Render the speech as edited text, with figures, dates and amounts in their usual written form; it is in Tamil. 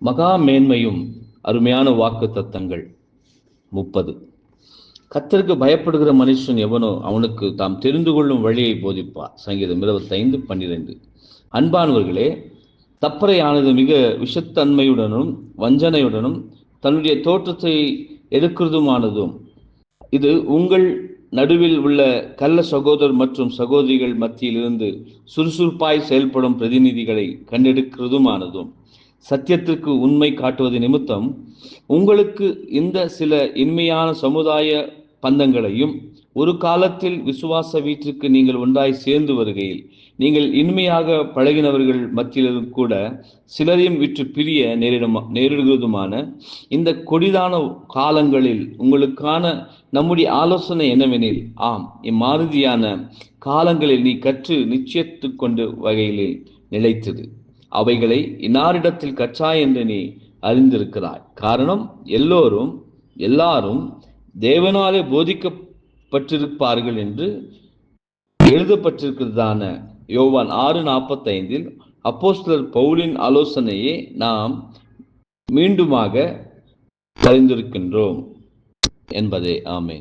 மகா மேன்மையும் அருமையான வாக்கு தத்தங்கள். 30. கர்த்தருக்கு பயப்படுகிற மனுஷன் எவனோ அவனுக்கு தாம் தெரிந்து கொள்ளும் வழியை போதிப்பார். சங்கீதம் 25:12. அன்பானவர்களே, தப்பறையானது மிக விஷத்தன்மையுடனும் வஞ்சனையுடனும் தன்னுடைய தோற்றத்தை எடுக்கிறதுமானதும். இது உங்கள் நடுவில் உள்ள கள்ள சகோதரர் மற்றும் சகோதரிகள் மத்தியில் இருந்து சுறுசுறுப்பாய் செயல்படும் பிரதிநிதிகளை கண்டெடுக்கிறதுமானதும். சத்தியத்திற்கு உண்மை காட்டுவது நிமித்தம் உங்களுக்கு இந்த சில இன்மையான சமுதாய பந்தங்களையும் ஒரு காலத்தில் விசுவாச வீட்டிற்கு நீங்கள் ஒன்றாய் சேர்ந்து வருகையில் நீங்கள் இன்மையாக பழகினவர்கள் மத்தியிலும் கூட சிலரையும் விற்று பிரிய நேரிடுவதுமான இந்த கொடிதான காலங்களில் உங்களுக்கான நம்முடைய ஆலோசனை என்னவெனில், ஆம், இம்மாறுதியான காலங்களில் நீ கற்று நிச்சயத்து கொண்டு வகையிலே நிலைத்தது அவைகளை இன்னாரிடத்தில் கற்றாய் என்று நீ அறிந்திருக்கிறாய். காரணம், எல்லாரும் தேவனாலே போதிக்கப்பட்டிருப்பார்கள் என்று எழுதப்பட்டிருக்கிறதான யோவான் 6:45 அப்போஸ்தலர் பவுலின் ஆலோசனையை நாம் மீண்டுமாக அறிந்திருக்கின்றோம் என்பதே. ஆமென்.